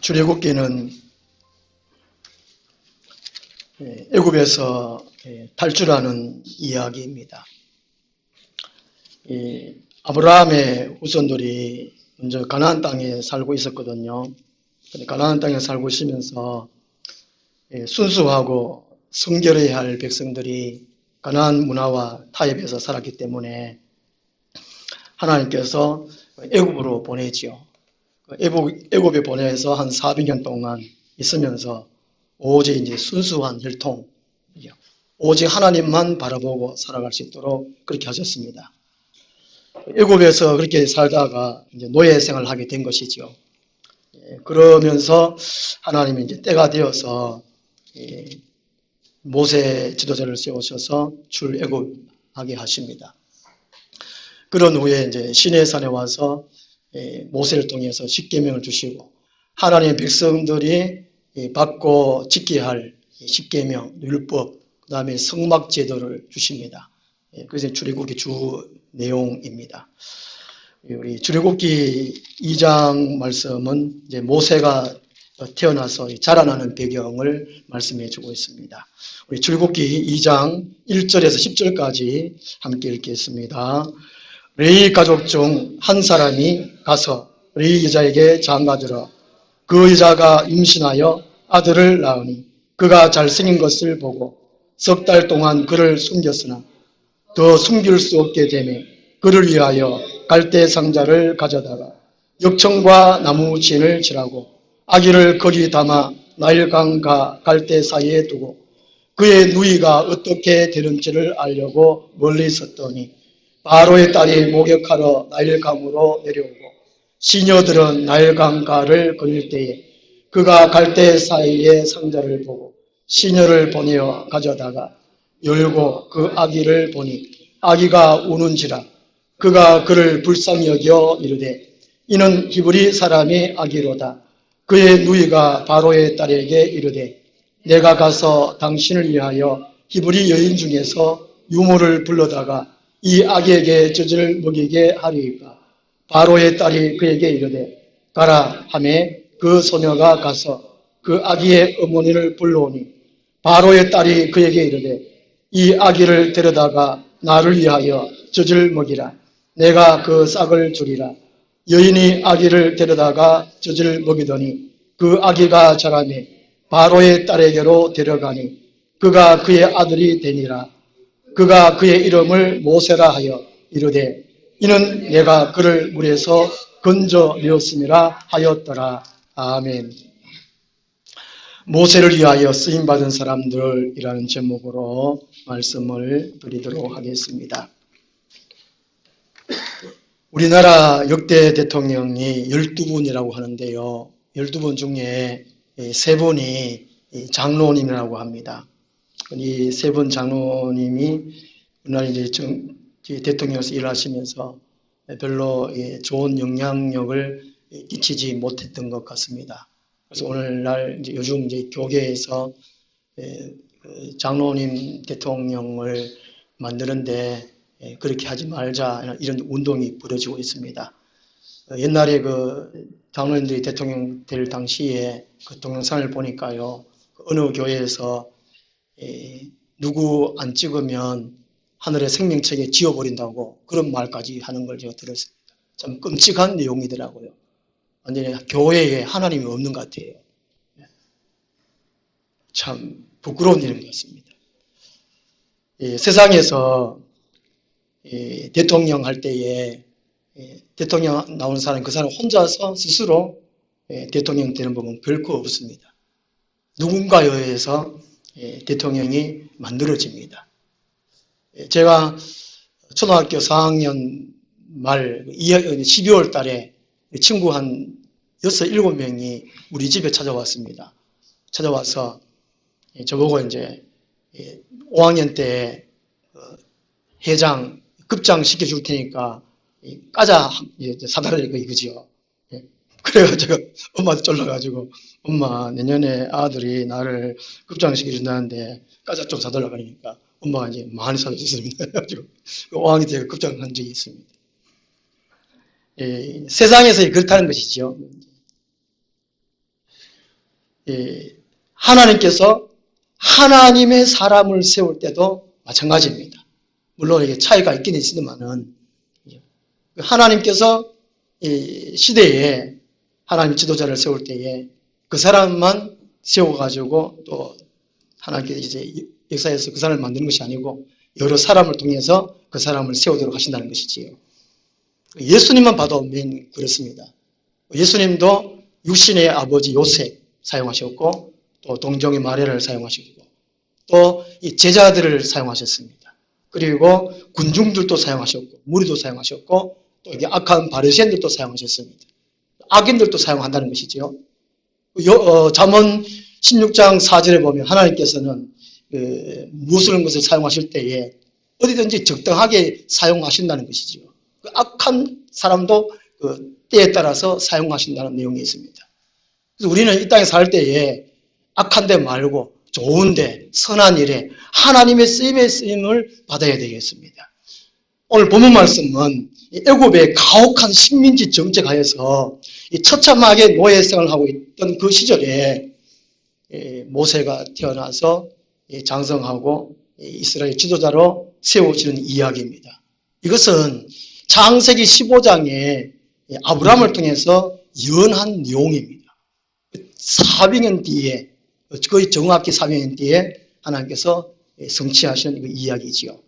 출애굽기는 애굽에서 탈출하는 이야기입니다. 아브라함의 후손들이 먼저 가나안 땅에 살고 있었거든요. 가나안 땅에 살고 있으면서 순수하고 성결해야 할 백성들이 가나안 문화와 타협해서 살았기 때문에 하나님께서 애굽으로 보내지요. 애굽에 보내서 한 400년 동안 있으면서 오직 이제 순수한 혈통, 오직 하나님만 바라보고 살아갈 수 있도록 그렇게 하셨습니다. 애굽에서 그렇게 살다가 이제 노예 생활을 하게 된 것이죠. 그러면서 하나님이 이제 때가 되어서 모세 지도자를 세우셔서 출애굽하게 하십니다. 그런 후에 이제 시내산에 와서 모세를 통해서 십계명을 주시고 하나님의 백성들이 받고 지켜야 할 십계명, 율법, 그 다음에 성막 제도를 주십니다. 그래서 출애굽기 주 내용입니다. 우리 출애굽기 2장 말씀은 이제 모세가 태어나서 자라나는 배경을 말씀해 주고 있습니다. 우리 출애굽기 2장 1절에서 10절까지 함께 읽겠습니다. 레위 가족 중 한 사람이 가서 레위 여자에게 장가들어 그 여자가 임신하여 아들을 낳으니 그가 잘생긴 것을 보고 석 달 동안 그를 숨겼으나 더 숨길 수 없게 되매 그를 위하여 갈대 상자를 가져다가 역청과 나무 진을 칠하고 아기를 거기 담아 나일강과 갈대 사이에 두고 그의 누이가 어떻게 되는지를 알려고 멀리 있었더니 바로의 딸이 목욕하러 나일강으로 내려오고 시녀들은 나일강가를 거닐 때에 그가 갈대 사이의 상자를 보고 시녀를 보내어 가져다가 열고 그 아기를 보니 아기가 우는지라 그가 그를 불쌍히 여겨 이르되 이는 히브리 사람의 아기로다. 그의 누이가 바로의 딸에게 이르되 내가 가서 당신을 위하여 히브리 여인 중에서 유모를 불러다가 이 아기에게 젖을 먹이게 하리이까. 바로의 딸이 그에게 이르되 가라 하매 그 소녀가 가서 그 아기의 어머니를 불러오니 바로의 딸이 그에게 이르되 이 아기를 데려다가 나를 위하여 젖을 먹이라. 내가 그 싹을 주리라. 여인이 아기를 데려다가 젖을 먹이더니 그 아기가 자라매 바로의 딸에게로 데려가니 그가 그의 아들이 되니라. 그가 그의 이름을 모세라 하여 이르되 이는 내가 그를 물에서 건져내었음이라 하였더라. 아멘. 모세를 위하여 쓰임받은 사람들이라는 제목으로 말씀을 드리도록 하겠습니다. 우리나라 역대 대통령이 12분이라고 하는데요. 12분 중에 3분이 장로님이라고 합니다. 이 3분 장로님이 우리나라 이제 대통령으로서 일하시면서 별로 좋은 영향력을 끼치지 못했던 것 같습니다. 그래서 오늘날 이제 요즘 이제 교계에서 장로님 대통령을 만드는데 그렇게 하지 말자 이런 운동이 벌어지고 있습니다. 옛날에 그 장로님들이 대통령 될 당시에 그 동영상을 보니까요, 어느 교회에서 누구 안 찍으면 하늘의 생명책에 지워버린다고 그런 말까지 하는 걸 제가 들었습니다. 참 끔찍한 내용이더라고요. 완전히 교회에 하나님이 없는 것 같아요. 참 부끄러운 일인 것 같습니다. 세상에서 대통령 할 때에 대통령 나오는 사람, 그 사람 혼자서 스스로 대통령 되는 법은 결코 없습니다. 누군가에 의해서 대통령이 만들어집니다. 제가 초등학교 4학년 말 12월 달에 친구 한 6, 7명이 우리 집에 찾아왔습니다. 찾아와서 저보고 이제 5학년 때 회장, 급장 시켜줄 테니까 과자 사달라고 이거지요. 그래가지고 엄마한테 쫄라가지고 엄마 내년에 아들이 나를 급장 시켜준다는데 과자 좀 사달라고 하니까 엄마가 이제 많이 사줬습니다. 그래가지고 5학년 때 급장한 적이 있습니다. 세상에서 그렇다는 것이죠. 하나님께서 하나님의 사람을 세울 때도 마찬가지입니다. 물론 이게 차이가 있긴 있지만은 하나님께서 이 시대에 하나님 지도자를 세울 때에 그 사람만 세워가지고 또 하나님께서 이제 역사에서 그 사람을 만드는 것이 아니고 여러 사람을 통해서 그 사람을 세우도록 하신다는 것이지요. 예수님만 봐도 그렇습니다. 예수님도 육신의 아버지 요셉 사용하셨고 또 동정의 마리아를 사용하셨고 또 이 제자들을 사용하셨습니다. 그리고 군중들도 사용하셨고 무리도 사용하셨고 또 이게 악한 바리새인들도 사용하셨습니다. 악인들도 사용한다는 것이지요. 잠언 16장 4절에 보면 하나님께서는 무엇을 것을 사용하실 때에 어디든지 적당하게 사용하신다는 것이지요. 그 악한 사람도 그 때에 따라서 사용하신다는 내용이 있습니다. 그래서 우리는 이 땅에 살 때에 악한 데 말고 좋은 데, 선한 일에 하나님의 쓰임을 받아야 되겠습니다. 오늘 본문 말씀은 애굽의 가혹한 식민지 정책하에서 처참하게 노예 생활을 하고 있던 그 시절에 모세가 태어나서 장성하고 이스라엘 지도자로 세워지는 이야기입니다. 이것은 창세기 15장에 아브라함을 통해서 예언한 내용입니다. 400년 뒤에 거의 정확히 400년 뒤에 하나님께서 성취하신 그 이야기지요.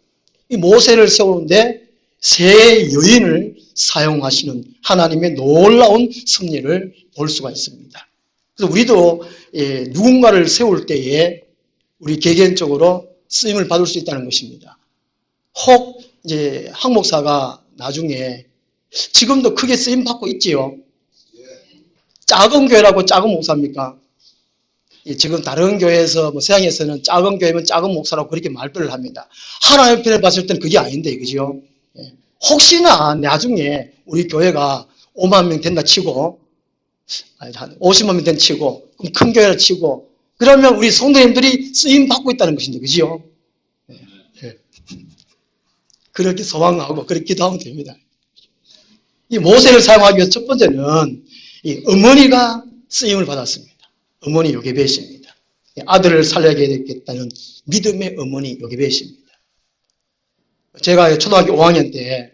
이 모세를 세우는데 세 여인을 사용하시는 하나님의 놀라운 섭리를 볼 수가 있습니다. 그래서 우리도 누군가를 세울 때에 우리 개개인적으로 쓰임을 받을 수 있다는 것입니다. 혹 이제 한 목사가 나중에 지금도 크게 쓰임 받고 있지요. 작은 교회라고 작은 목사입니까? 지금 다른 교회에서 세상에서는 작은 교회면 작은 목사라고 그렇게 말들을 합니다. 하나님 편에 봤을 때는 그게 아닌데 그죠? 혹시나 나중에 우리 교회가 5만 명 된다 치고 한 50만 명 된다 치고 그럼 큰 교회를 치고 그러면 우리 성도님들이 쓰임 받고 있다는 것인데 그죠? 그렇게 소망하고 그렇게 기도하면 됩니다. 이 모세를 사용하기 위해서 첫 번째는 이 어머니가 쓰임을 받았습니다. 어머니 요게벳입니다. 아들을 살려야 되겠다는 믿음의 어머니 요게벳입니다. 제가 초등학교 5학년 때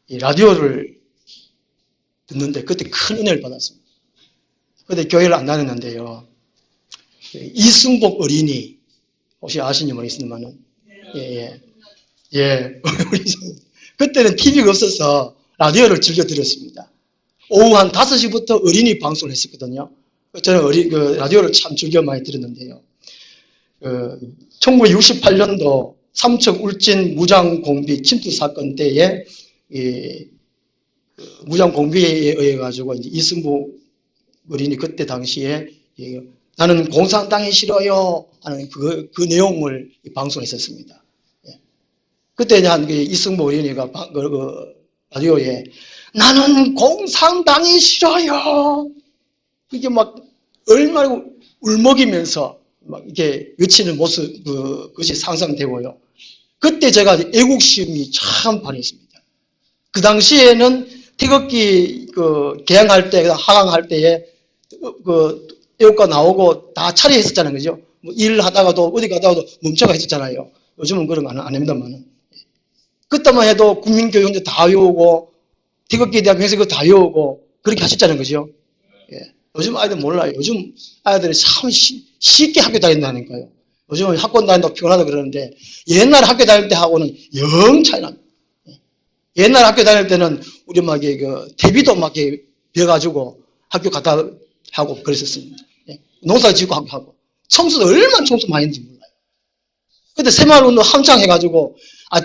이 라디오를 듣는데 그때 큰 은혜를 받았습니다. 그때 교회를 안 다녔는데요. 이승복 어린이 혹시 아시는지 모르겠습니다만 그때는 TV가 없어서 라디오를 즐겨 들었습니다. 오후 한 5시부터 어린이 방송을 했었거든요. 저는 라디오를 참 즐겨 많이 들었는데요. 1968년도 삼척 울진 무장공비 침투 사건 때에 무장공비에 의해 가지고 이제 이승복 어린이 그때 당시에 나는 공산당이 싫어요 하는 그 내용을 방송했었습니다. 그때 한 이승복 어린이가 라디오에 나는 공산당이 싫어요. 이게 막 얼마나 울먹이면서 막 이렇게 외치는 모습 그것이 상상되고요. 그때 제가 애국심이 참 반했습니다. 그 당시에는 태극기 개항할 때, 하강할 때에 애국가 나오고 다 차례했었잖아요, 그죠? 뭐 일하다가도 어디 가다가도 멈춰가 했었잖아요. 요즘은 그런 거 안 합니다만은. 그때만 해도 국민교육제 다 외우고 태극기에 대한 명세 다 외우고 그렇게 하셨잖아요, 그죠? 예. 요즘 아이들 몰라요. 요즘 아이들이 참 쉽게 학교 다닌다니까요. 요즘은 학원 다닌다고 피곤하다 그러는데 옛날 학교 다닐 때 하고는 영 차이 납니다. 옛날 학교 다닐 때는 우리 막 퇴비도 막 베어가지고 학교 갔다 하고 그랬었습니다. 농사 짓고 하고. 청소도 얼마나 청소 많이 했는지 몰라요. 그때 새마을운동 한창 해가지고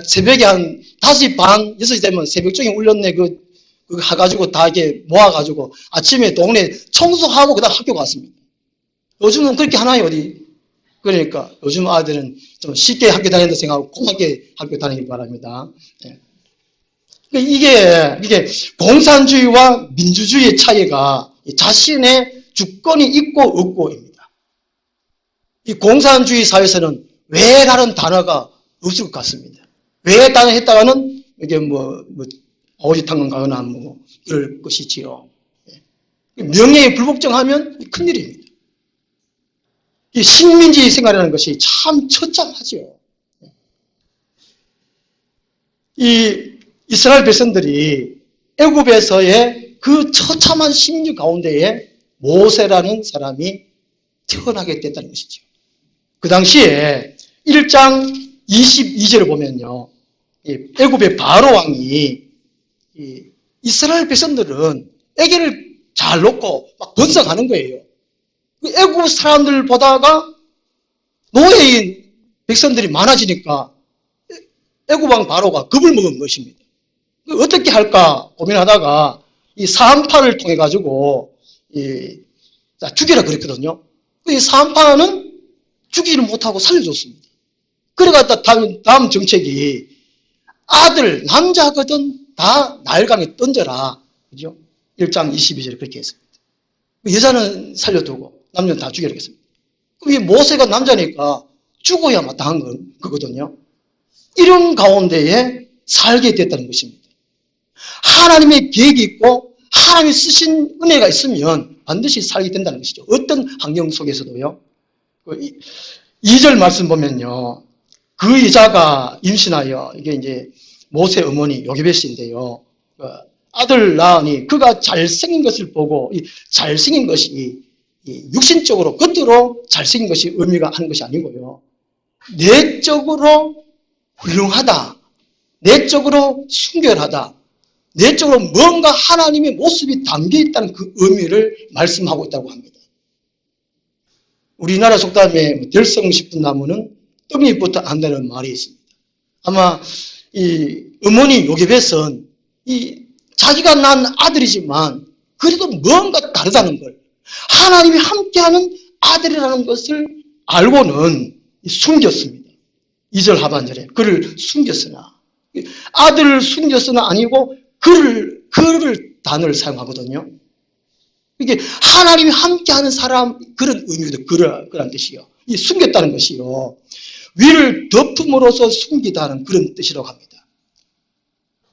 새벽에 한 5시 반, 6시 되면 새벽종이 울렸네 그거 해가지고 다 이렇게 모아가지고 아침에 동네 청소하고 그다음 학교 갔습니다. 요즘은 그렇게 하나요, 어디? 그러니까 요즘 아이들은 좀 쉽게 학교 다닌다 생각하고 고맙게 학교 다니길 바랍니다. 이게 공산주의와 민주주의의 차이가 자신의 주권이 있고 없고입니다. 이 공산주의 사회에서는 왜 다른 단어가 없을 것 같습니다. 왜 단어 했다가는 이게 오지탕을 가거나 이럴 것이지요. 명예에 불복종하면 큰일입니다. 이 식민지 생활이라는 것이 참 처참하죠. 이 이스라엘 백성들이 애굽에서의 그 처참한 식민지 가운데에 모세라는 사람이 태어나게 됐다는 것이죠. 그 당시에 1장 22절을 보면요, 애굽의 바로 왕이 이스라엘 백성들은 애기를 잘 놓고 막 번성하는 거예요. 애굽 사람들 보다가 노예인 백성들이 많아지니까 애굽 왕 바로가 겁을 먹은 것입니다. 어떻게 할까 고민하다가 이 사한파를 통해 가지고 죽이라 그랬거든요. 이 사한파는 죽이지를 못하고 살려줬습니다. 그래가 다음 정책이 아들 남자거든 다 나일강에 던져라. 그죠? 1장 22절에 그렇게 했습니다. 여자는 살려두고 남자는 다 죽여라 했습니다. 이 모세가 남자니까 죽어야 마땅한 거거든요. 이런 가운데에 살게 됐다는 것입니다. 하나님의 계획이 있고 하나님이 쓰신 은혜가 있으면 반드시 살게 된다는 것이죠. 어떤 환경 속에서도요. 2절 말씀 보면요. 그 여자가 임신하여, 이게 이제 모세 어머니 요게벳인데요. 아들 낳으니 그가 잘생긴 것을 보고, 이 잘생긴 것이 육신적으로 겉으로 잘생긴 것이 의미가 하는 것이 아니고요. 내적으로 훌륭하다, 내적으로 순결하다, 내적으로 뭔가 하나님의 모습이 담겨 있다는 그 의미를 말씀하고 있다고 합니다. 우리나라 속담에 될성 싶은 나무는 떡잎부터 안다는 말이 있습니다. 아마 이 어머니 요게벳은 이 자기가 낳은 아들이지만 그래도 뭔가 다르다는 걸, 하나님이 함께하는 아들이라는 것을 알고는 숨겼습니다. 2절 하반절에 그를 숨겼으나, 아들을 숨겼으나 아니고 그를 단어를 사용하거든요. 이게 하나님이 함께하는 사람, 그런 의미도 그런 뜻이요. 이 숨겼다는 것이요. 위를 덮음으로써 숨기다는 그런 뜻이라고 합니다.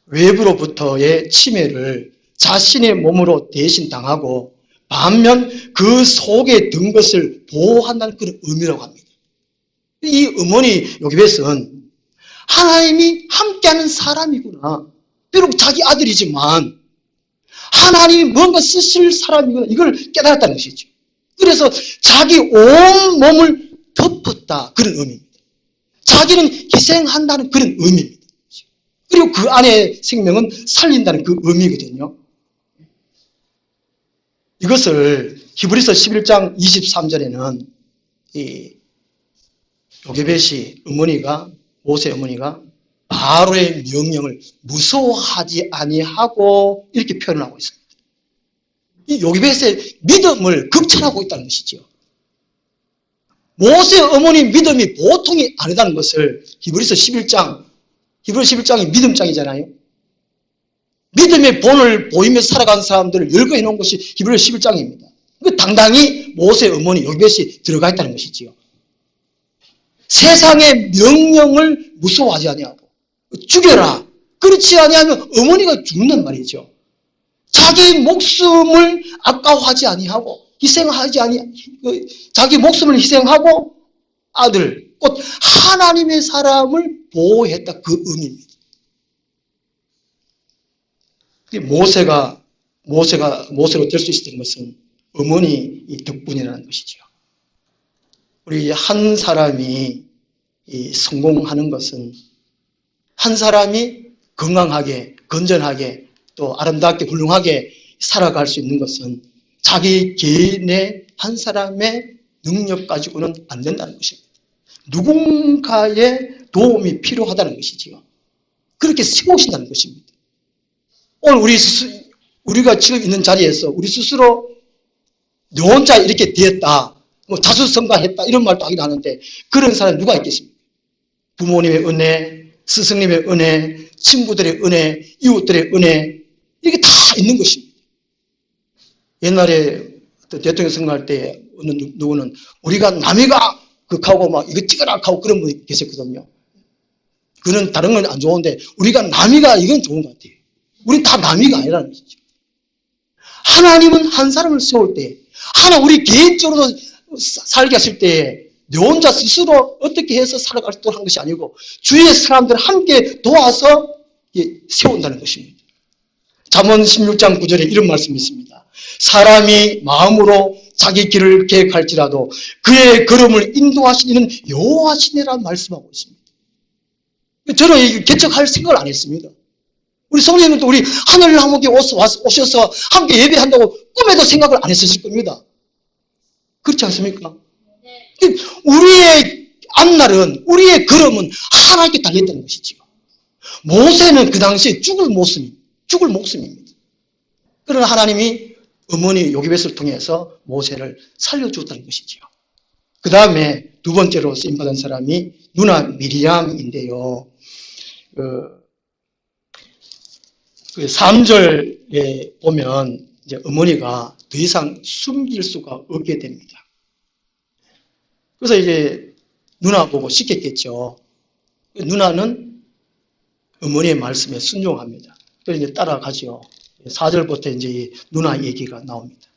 외부로부터의 침해를 자신의 몸으로 대신 당하고 반면 그 속에 든 것을 보호한다는 그런 의미라고 합니다. 이 어머니 요게벳은 하나님이 함께하는 사람이구나. 비록 자기 아들이지만 하나님이 뭔가 쓰실 사람이구나. 이걸 깨달았다는 것이죠. 그래서 자기 온 몸을 덮었다. 그런 의미입니다. 자기는 희생한다는 그런 의미입니다. 그리고 그 안에 생명은 살린다는 그 의미거든요. 이것을 히브리서 11장 23절에는 이 요게벳이 어머니가, 모세 어머니가 바로의 명령을 무서워하지 아니하고 이렇게 표현하고 있습니다. 이 요게벳의 믿음을 극찬하고 있다는 것이죠. 모세 어머니 믿음이 보통이 아니다는 것을 히브리서 11장이 믿음장이잖아요. 믿음의 본을 보이며 살아가는 사람들을 열거해 놓은 것이 히브리서 11장입니다. 당당히 모세 어머니 요게벳이 들어가 있다는 것이지요. 세상의 명령을 무서워하지 아니하고 죽여라. 그렇지 아니하면 어머니가 죽는 말이죠. 자기 목숨을 아까워하지 아니하고 자기 목숨을 희생하고 아들, 곧 하나님의 사람을 보호했다. 그 의미입니다. 모세로 될 수 있었던 것은 어머니 덕분이라는 것이죠. 우리 한 사람이 성공하는 것은, 한 사람이 건강하게, 건전하게, 또 아름답게, 훌륭하게 살아갈 수 있는 것은 자기 개인의 한 사람의 능력 가지고는 안 된다는 것입니다. 누군가의 도움이 필요하다는 것이지요. 그렇게 세우신다는 것입니다. 오늘 우리가 지금 있는 자리에서 우리 스스로 너 혼자 이렇게 되었다, 자수성가했다 이런 말도 하긴 하는데 그런 사람이 누가 있겠습니까? 부모님의 은혜, 스승님의 은혜, 친구들의 은혜, 이웃들의 은혜, 이게 다 있는 것입니다. 옛날에 대통령 선거할 때 어느 누구는 우리가 남이가 극하고 막 이거 찍어라 하고 그런 분이 계셨거든요. 그는 다른 건 안 좋은데 우리가 남이가 이건 좋은 것 같아요. 우린 다 남이가 아니라는 것이죠. 하나님은 한 사람을 세울 때 우리 개인적으로도 살게 하실 때에 너 혼자 스스로 어떻게 해서 살아가도록 한 것이 아니고 주위의 사람들을 함께 도와서 세운다는 것입니다. 잠언 16장 9절에 이런 말씀이 있습니다. 사람이 마음으로 자기 길을 계획할지라도 그의 걸음을 인도하시는 여호와시니라 말씀하고 있습니다. 저는 개척할 생각을 안 했습니다. 우리 성도님들도 우리 하늘 한국에 오셔서 함께 예배한다고 꿈에도 생각을 안 했었을 겁니다. 그렇지 않습니까? 우리의 앞날은, 우리의 걸음은 하나님께 달렸다는 것이지요. 모세는 그 당시에 죽을 목숨입니다. 그러나 하나님이 어머니 요기벳을 통해서 모세를 살려주었다는 것이지요. 그 다음에 두 번째로 쓰임받은 사람이 누나 미리암인데요. 그 3절에 보면 이제 어머니가 더 이상 숨길 수가 없게 됩니다. 그래서 이제 누나 보고 시켰겠죠. 누나는 어머니의 말씀에 순종합니다. 그래서 이제 따라가죠. 4절부터 이제 누나 얘기가 나옵니다.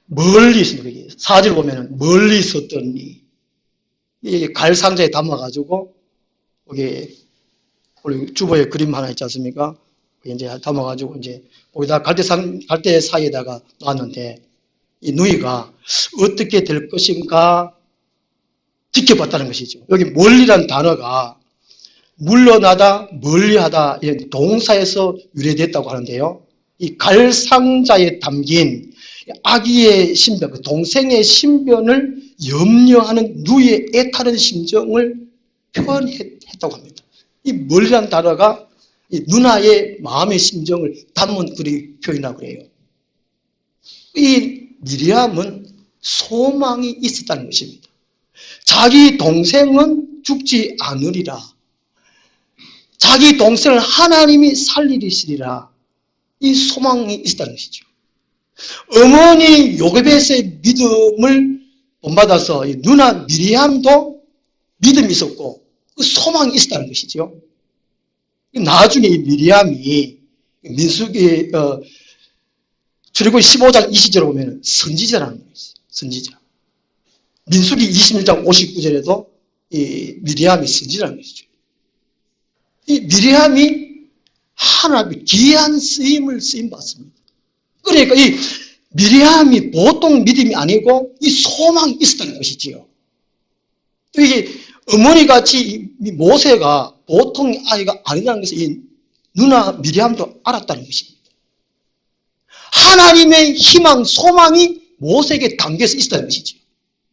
멀리 있습니다. 4절 보면은 멀리 있었더니 이게 갈 상자에 담아가지고 여기 우리 주보에 그림 하나 있지 않습니까? 이제 담아가지고 이제 거기다 갈대 사이에다가 놨는데 이 누이가 어떻게 될 것인가 지켜봤다는 것이죠. 여기 멀리란 단어가 물러나다, 멀리하다 이런 동사에서 유래됐다고 하는데요. 이 갈상자에 담긴 아기의 신변, 동생의 신변을 염려하는 누이의 애타는 심정을 표현했다고 합니다. 이 멀리란 단어가 이 누나의 마음의 심정을 담은 글이 표현하고 그래요. 이 미리암은 소망이 있었다는 것입니다. 자기 동생은 죽지 않으리라. 자기 동생을 하나님이 살리시리라. 이 소망이 있었다는 것이죠. 어머니 요게벳의 믿음을 본받아서 이 누나 미리암도 믿음이 있었고 그 소망이 있었다는 것이죠. 나중에 이 미리암이 민수기 출애굽기 15장 20절에 보면 선지자라는 거예요. 선지자. 민수기 26장 59절에도 이 미리암이 선지자라는 것이죠. 이 미리암이 하나님의 귀한 쓰임 받습니다. 그러니까 이 미리암이 보통 믿음이 아니고 이 소망이 있었다는 것이지요. 이게 어머니같이 모세가 보통 아이가 아니라는 것을 이 누나 미리암도 알았다는 것입니다. 하나님의 희망, 소망이 모세에게 담겨서 있었다는 것이죠.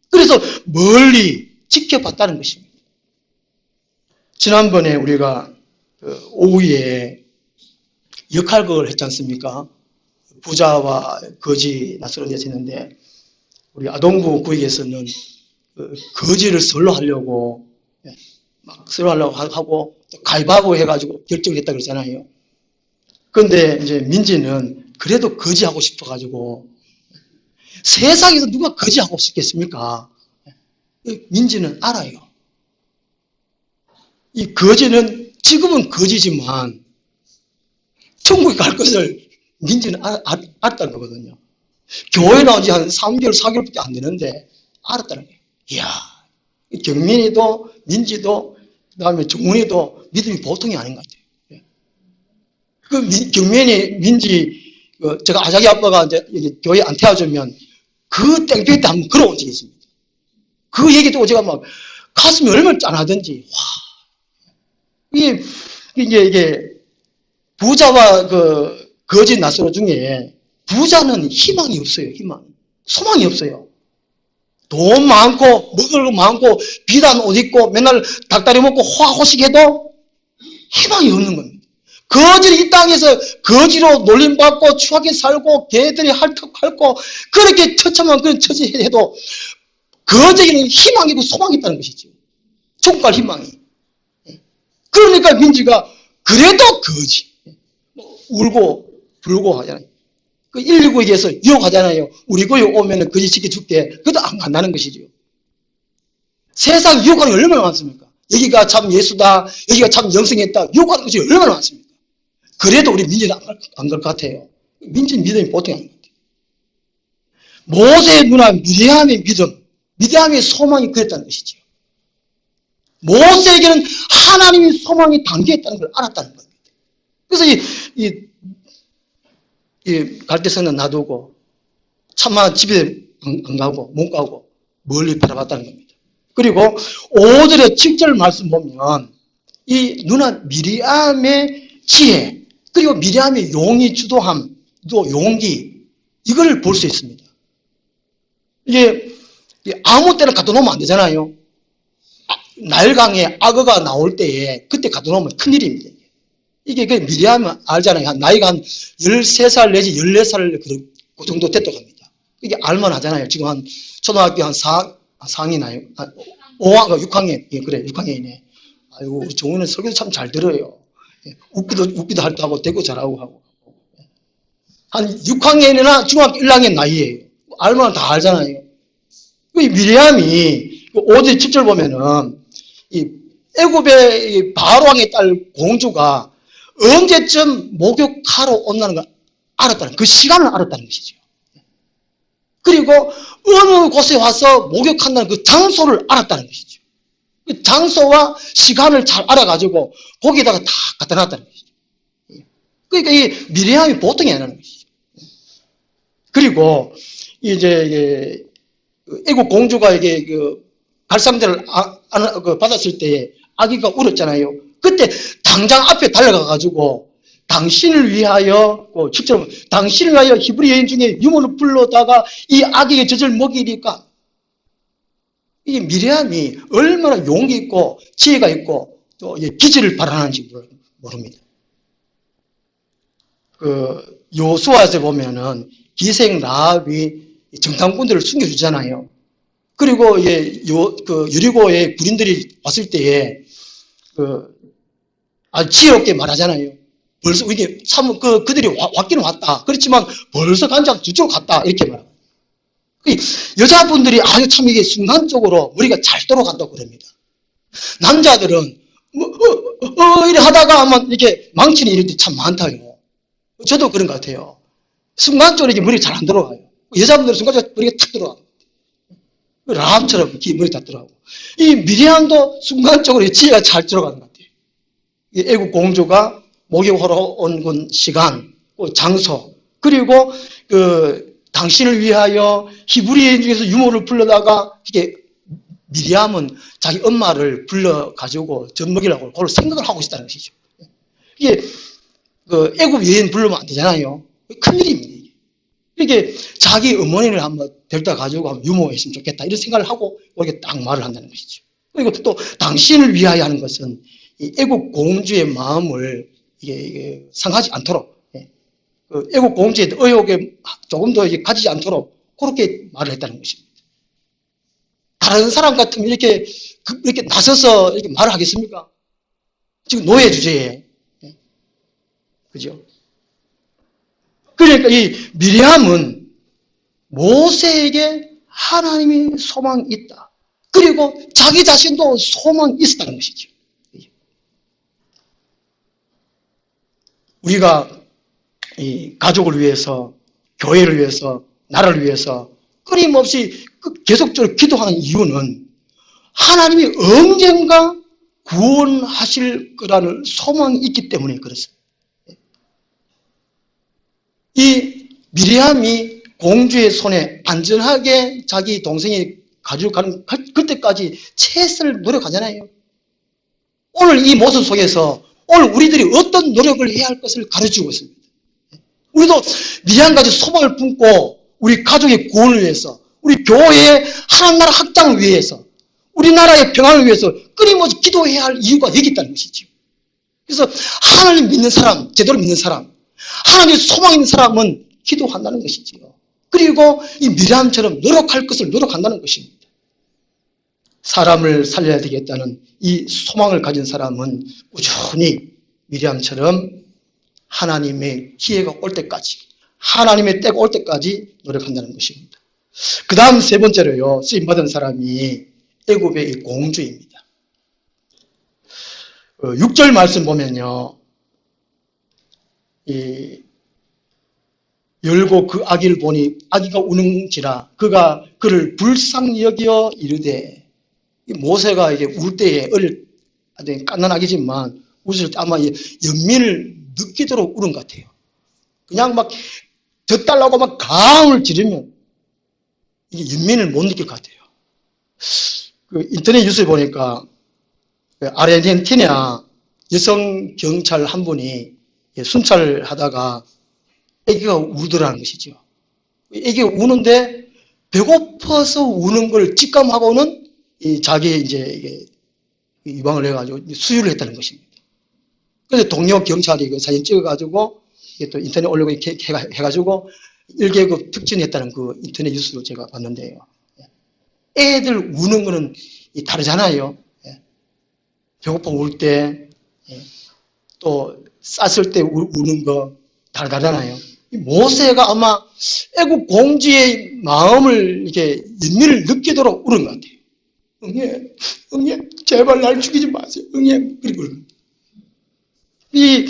그래서 멀리 지켜봤다는 것입니다. 지난번에 우리가 오후에 역할극을 했지 않습니까? 부자와 거지 낯설은 데서 했는데 우리 아동부 구역에서는 거지를 선로하려고 막 선로하려고 하고 가위바위보 해가지고 결정을 했다 그러잖아요. 그런데 이제 민지는 그래도 거지하고 싶어가지고 세상에서 누가 거지하고 싶겠습니까? 민지는 알아요. 이 거지는 지금은 거지지만 천국에 갈 것을 민지는 알았다는 거거든요. 교회 나온 지 한 3개월, 4개월밖에 안 되는데 알았다는 거예요. 이야, 경민이도 민지도 그다음에 정훈이도 믿음이 보통이 아닌 것 같아요. 그 경민이 민지 제가 자기 아빠가 이제 교회 안 태워주면 그 땡볕에 한번 걸어온 적이 있습니다. 그 얘기 듣고 제가 막 가슴이 얼마나 짠하든지 이게 부자와 거짓 낯설어 중에 부자는 희망이 없어요. 소망이 없어요. 돈 많고 먹을 거 많고 비싼 옷 입고 맨날 닭다리 먹고 호식해도 희망이 없는 겁니다. 거지는 이 땅에서 거지로 놀림받고 추하게 살고 개들이 핥고 그렇게 처참한 그런 처지해도 거지에게는 희망이 있고 소망이 있다는 것이죠. 천국 갈 희망이. 그러니까 민지가 그래도 거지. 울고 불고 하잖아요. 그 119에 대해서 유혹하잖아요. 우리 교회 오면은 거지 시켜줄게. 그것도 안 간다는 것이죠. 세상 유혹하는 게 얼마나 많습니까? 여기가 참 예수다. 여기가 참 영성했다. 유혹하는 것이 얼마나 많습니까? 그래도 우리 민지는 안 갈 것 같아요. 민지는 믿음이 보통이 아닌 것 같아요. 모세의 누나 미리암의 믿음, 미리암의 소망이 그랬다는 것이죠. 모세에게는 하나님의 소망이 담겨 있다는 걸 알았다는 겁니다. 그래서 이 갈대성은 놔두고 차마 집에 안 가고 못 가고 멀리 바라봤다는 겁니다. 그리고 5절에 7절 말씀 보면 이 누나 미리암의 지혜, 그리고 미리암의 용이 주도함, 또 용기, 이걸 볼 수 있습니다. 이게 아무 때나 갖다 놓으면 안 되잖아요. 나일강에 악어가 나올 때에 그때 갖다 놓으면 큰일입니다. 이게 그 미리암은 알잖아요. 나이가 한 13살 내지 14살 그 정도 됐다고 합니다. 이게 알만하잖아요. 지금 한 초등학교 한 4학년이나요? 5학년, 6학년. 예, 그래, 6학년이네. 아이고, 우리 종훈은 설교도 참 잘 들어요. 웃기도 할 때 하고, 대고 잘하고 하고. 한 6학년이나 중학교 1학년 나이에요. 알면 다 알잖아요. 이 미리암이 5절 7절 보면은 이 애굽의 바로왕의 딸 공주가 언제쯤 목욕하러 온다는 걸 알았다는, 그 시간을 알았다는 것이죠. 그리고 어느 곳에 와서 목욕한다는 그 장소를 알았다는 것이죠. 그 장소와 시간을 잘 알아가지고 거기에다가 다 갖다 놨다는 것이죠. 그러니까 이 미리암이 보통이 아니라는 것이죠. 그리고 이제 애국 공주가 이게 그 발상자를 받았을 때에 아기가 울었잖아요. 그때 당장 앞에 달려가가지고 당신을 위하여, 실제로 당신을 위하여 히브리 여인 중에 유모를 불러다가 이 아기의 젖을 먹이니까, 이게 미리암이 얼마나 용기 있고 지혜가 있고 또 기질을 발휘하는지 모릅니다. 그 여호수아에서 보면은 기생 라합이 정탐꾼들을 숨겨주잖아요. 그리고 그 여리고의 군인들이 왔을 때에 아주 지혜롭게 말하잖아요. 벌써 이게 그들이 왔기는 왔다. 그렇지만 벌써 간장 저쪽으로 갔다. 이렇게 말합니다. 여자분들이 아주 참 이게 순간적으로 머리가 잘 돌아간다고 그럽니다. 남자들은 이래 하다가 한번 이렇게 망치는 일이 참 많다요. 저도 그런 것 같아요. 순간적으로 이게 머리가 잘 안 들어가요. 여자분들은 순간적으로 머리가 탁 들어가요. 라합처럼 머리 다 들어가고. 이 미리암도 순간적으로 지혜가 잘 들어가는 것 같아요. 애국 공주가 목욕하러 온 시간, 장소, 그리고 당신을 위하여 히브리인 중에서 유모를 불러다가 이게 미리암은 자기 엄마를 불러가지고 젖 먹이려고 그걸 생각을 하고 있다는 것이죠. 이게 애국 여인 부르면 안 되잖아요. 큰일입니다. 이게 자기 어머니를 한번 데려다 가지고 한번 유모했으면 좋겠다 이런 생각을 하고 이렇게 딱 말을 한다는 것이죠. 그리고 또 당신을 위하여 하는 것은 이 애국 공주의 마음을 이게 상하지 않도록, 애국 공주의 의욕에 조금 더 가지지 않도록 그렇게 말을 했다는 것입니다. 다른 사람 같으면 이렇게 나서서 이렇게 말을 하겠습니까? 지금 노예 주제에. 그죠? 그러니까 이 미리암은 모세에게 하나님의 소망이 있다. 그리고 자기 자신도 소망이 있었다는 것이죠. 우리가 이 가족을 위해서, 교회를 위해서, 나라를 위해서 끊임없이 계속적으로 기도하는 이유는 하나님이 언젠가 구원하실 거라는 소망이 있기 때문에 그렇습니다. 이 미리암이 공주의 손에 안전하게 자기 동생이 가지고 가는 그때까지 최선을 노력하잖아요. 오늘 이 모습 속에서 오늘 우리들이 어떤 노력을 해야 할 것을 가르치고 있습니다. 우리도 미리암같이 소망을 품고 우리 가족의 구원을 위해서, 우리 교회의 하나님 나라 확장을 위해서, 우리나라의 평화를 위해서 끊임없이 기도해야 할 이유가 여기 있다는 것이죠. 그래서 하나님 믿는 사람, 제대로 믿는 사람, 하나님의 소망 있는 사람은 기도한다는 것이지요. 그리고 이 미리암처럼 노력할 것을 노력한다는 것입니다. 사람을 살려야 되겠다는 이 소망을 가진 사람은 꾸준히 미리암처럼 하나님의 기회가 올 때까지, 하나님의 때가 올 때까지 노력한다는 것입니다. 그 다음 세 번째로요, 쓰임받은 사람이 애굽의 이 공주입니다. 6절 말씀 보면요, 이 열고 그 아기를 보니 아기가 우는지라 그가 그를 불쌍히 여겨 이르되, 이 모세가 이게 울 때에 아주 깐난 아기지만 웃을 때 아마 연민을 느끼도록 우는 것 같아요. 그냥 막 젖달라고 막 가음을 지르면 이게 연민을 못 느낄 것 같아요. 그 인터넷 뉴스에 보니까 그 아르헨티나 여성 경찰 한 분이 순찰하다가 아기가 울더라는 것이죠. 아기가 우는데 배고파서 우는 걸 직감하고는 자기 이제 유방을 해가지고 수유를 했다는 것입니다. 그래서 동료 경찰이 그 사진 찍어가지고 또 인터넷 올리고 이렇게 해가지고 1계급 특진했다는 그 인터넷 뉴스로 제가 봤는데요. 애들 우는 거는 다르잖아요. 배고파 울 때, 또 쌌을 때 우는 거 다르잖아요. 모세가 아마 애국 공주의 마음을 이렇게 연민을 느끼도록 우는 것 같아요. 응애, 제발 날 죽이지 마세요. 응애, 그리고 이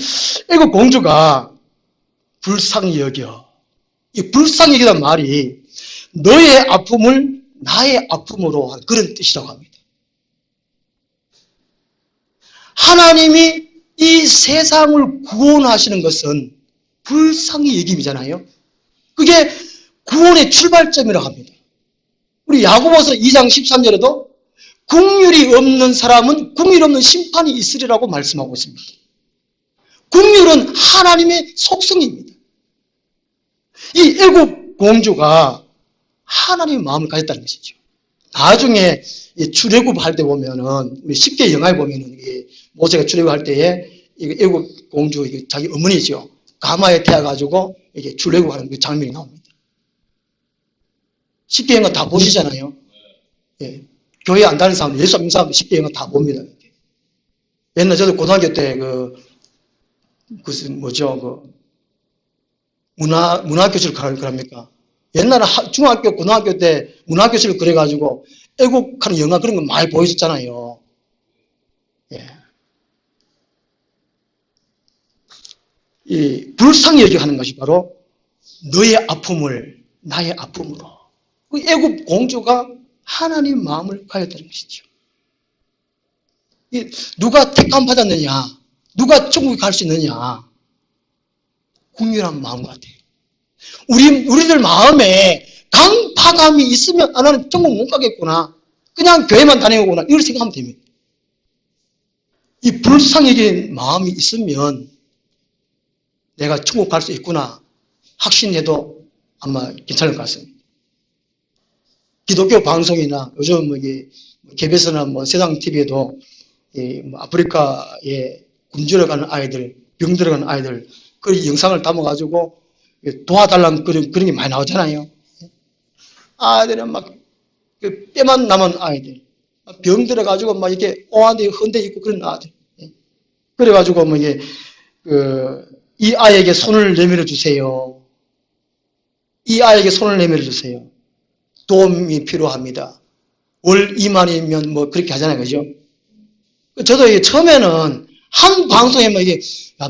애국 공주가 불쌍히 여겨. 이 불쌍히 여기란 말이 너의 아픔을 나의 아픔으로 하는 그런 뜻이라고 합니다. 하나님이 이 세상을 구원하시는 것은 불쌍히 여김이잖아요. 그게 구원의 출발점이라고 합니다. 우리 야고보서 2장 13절에도 긍휼이 없는 사람은 긍휼 없는 심판이 있으리라고 말씀하고 있습니다. 긍휼은 하나님의 속성입니다. 이 애국 공주가 하나님의 마음을 가졌다는 것이죠. 나중에 출애굽 할 때 보면은 우리 10개 영화에 보면은 모세가 출애굽할 때에 애국 공주 자기 어머니죠. 가마에 태워가지고 이게 출애굽하는 그 장면이 나옵니다. 10개 영화 다 보시잖아요. 예. 교회 안 다니는 사람, 예수 안 믿는 사람 10개 영화 다 봅니다. 옛날 저도 고등학교 때 문화교실 그럽니까? 옛날에 중학교, 고등학교 때 문화교실 그래가지고 애국하는 영화 그런 거 많이 보여줬잖아요. 예. 이 불쌍히 여겨 하는 것이 바로 너의 아픔을 나의 아픔으로. 그 애국 공주가 하나님 마음을 가졌다는 것이죠. 누가 택함 받았느냐? 누가 천국에 갈 수 있느냐? 긍휼한 마음 같아요. 우리들 마음에 강파감이 있으면 나는 천국 못 가겠구나. 그냥 교회만 다니고나 이걸 생각하면 됩니다. 이 불쌍히 마음이 있으면 내가 천국 갈 수 있구나 확신해도 아마 괜찮을 것 같습니다. 기독교 방송이나 요즘 KBS나 세상 TV에도 아프리카에 굶주려 가는 아이들, 병들어 가는 아이들 그 영상을 담아가지고 도와달라는 그런 게 많이 나오잖아요. 아이들은 막 뼈만 남은 아이들, 병들어 가지고 막 이렇게 오한데 헌데 있고 그런 아이들. 그래가지고 이 아이에게 손을 내밀어 주세요. 이 아이에게 손을 내밀어 주세요. 도움이 필요합니다. 월 2만이면 그렇게 하잖아요. 그죠? 저도 처음에는 한 방송에만 이게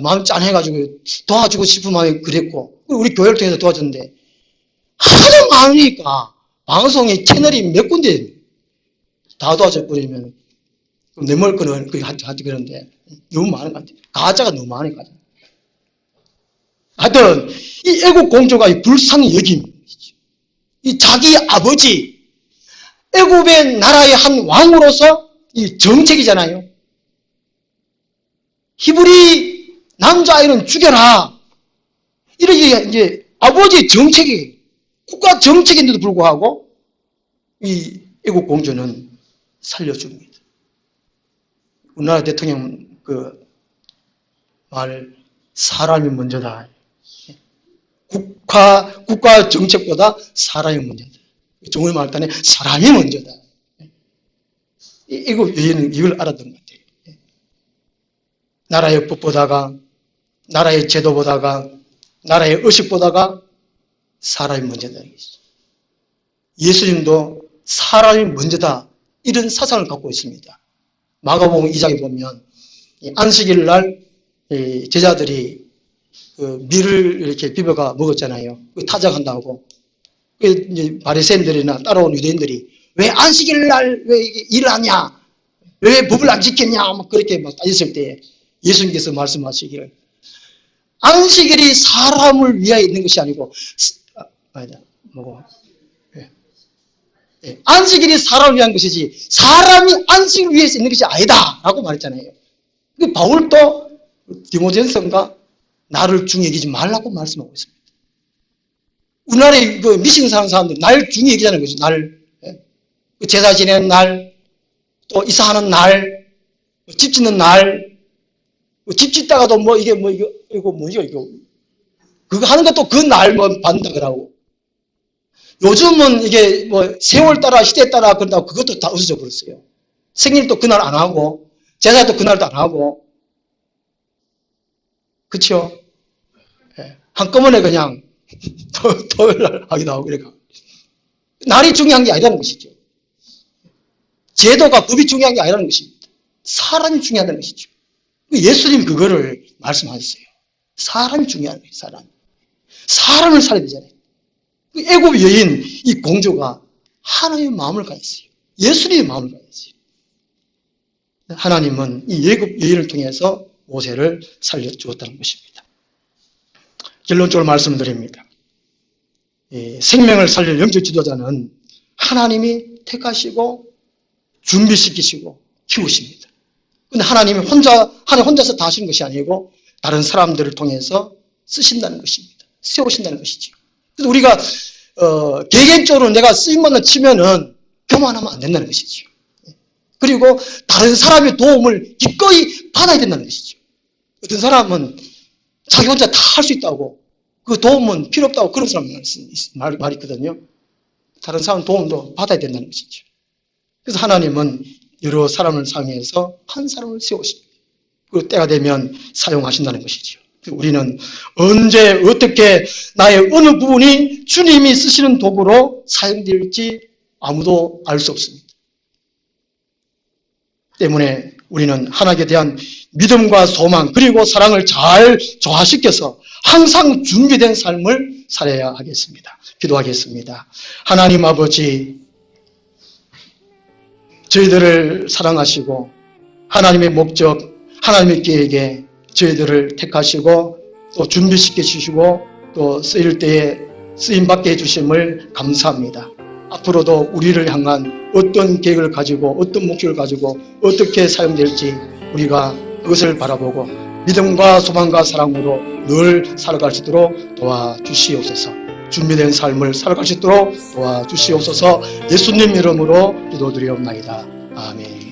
마음 짠해가지고 도와주고 싶은 마음이 그랬고, 우리 교회를 통해서 도와줬는데, 하도 많으니까 방송이 채널이 몇 군데 다 도와줘버리면 내 먹을 거는 하지 그런데 너무 많은 것 같아요. 가짜가 너무 많으니까. 하여튼 이 애국 공주가 불쌍히 여김, 이 자기 아버지 애굽의 나라의 한 왕으로서 이 정책이잖아요. 히브리 남자아이는 죽여라. 이렇게 이제 아버지의 정책이 국가 정책인데도 불구하고 이 애국 공주는 살려줍니다. 우리나라 대통령 말 사람이 먼저다. 국가 정책보다 사람이 먼저다. 정말 말할 때는 사람이 먼저다. 애국 여인은 이걸 알았던 것 같아요. 나라의 법보다가, 나라의 제도보다가, 나라의 의식보다가 사람이 먼저다. 예수님도 사람이 먼저다. 이런 사상을 갖고 있습니다. 마가복음 2장에 보면 안식일 날 제자들이 그 밀을 이렇게 비벼가 먹었잖아요. 그 타작한다고. 그 이제 바리새인들이나 따라온 유대인들이 왜 안식일 날 왜 일을 하냐? 왜 법을 안 지켰냐? 막 그렇게 막 따졌을 때 예수님께서 말씀하시기를 안식일이 사람을 위하여 있는 것이 아니고 안식일이 사람을 위한 것이지 사람이 안식을 위해서 있는 것이 아니다 라고 말했잖아요. 바울도 디모데전서인가 나를 중히 여기지 말라고 말씀하고 있습니다. 우리나라에 그 미신 사는 사람들 날 중히 여기자는 거죠. 날 제사 지내는 날, 또 이사하는 날, 집 짓는 날, 집 짓다가도 이거 그거 하는 것도 그 날 받는다 그러고. 요즘은 이게 세월 따라 시대 따라 그런다고 그것도 다 없어져 버렸어요. 생일도 그날 안 하고, 제사도 그날도 안 하고. 그쵸? 한꺼번에 그냥 토요일 날 하기도 하고, 그러니까. 날이 중요한 게 아니라는 것이죠. 제도가 법이 중요한 게 아니라는 것입니다. 사람이 중요하다는 것이죠. 예수님이 그거를 말씀하셨어요. 사람이 중요한 거예요. 사람을 살아야 되잖아요. 애굽 여인 이 공주가 하나님의 마음을 가졌어요. 예수님의 마음을 가졌어요. 하나님은 이 애굽 여인을 통해서 모세를 살려주었다는 것입니다. 결론적으로 말씀드립니다. 생명을 살릴 영적 지도자는 하나님이 택하시고 준비시키시고 키우십니다. 근데 하나님이 혼자서 다 하시는 것이 아니고 다른 사람들을 통해서 쓰신다는 것입니다. 세우신다는 것이죠. 그래서 우리가 개개인적으로 내가 쓰임받는 치면은 교만하면 안 된다는 것이죠. 그리고 다른 사람의 도움을 기꺼이 받아야 된다는 것이죠. 어떤 사람은 자기 혼자 다 할 수 있다고 그 도움은 필요 없다고 그런 사람 말이 있거든요. 다른 사람 도움도 받아야 된다는 것이죠. 그래서 하나님은 여러 사람을 사용해서 한 사람을 세우십니다. 그리고 때가 되면 사용하신다는 것이죠. 우리는 언제 어떻게 나의 어느 부분이 주님이 쓰시는 도구로 사용될지 아무도 알 수 없습니다. 때문에 우리는 하나님에 대한 믿음과 소망 그리고 사랑을 잘 조화시켜서 항상 준비된 삶을 살아야 하겠습니다. 기도하겠습니다. 하나님 아버지, 저희들을 사랑하시고 하나님의 목적, 하나님의 계획에 저희들을 택하시고 또 준비시켜 주시고 또 쓰일 때에 쓰임받게 해주심을 감사합니다. 앞으로도 우리를 향한 어떤 계획을 가지고 어떤 목표를 가지고 어떻게 사용될지 우리가 그것을 바라보고 믿음과 소망과 사랑으로 늘 살아갈 수 있도록 도와주시옵소서. 준비된 삶을 살아갈 수 있도록 도와주시옵소서. 예수님 이름으로 기도드리옵나이다. 아멘.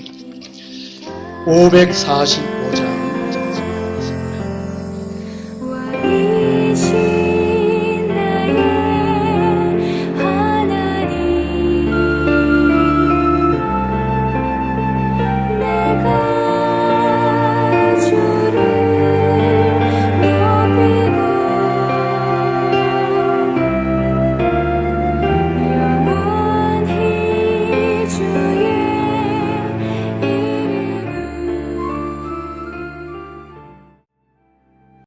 545장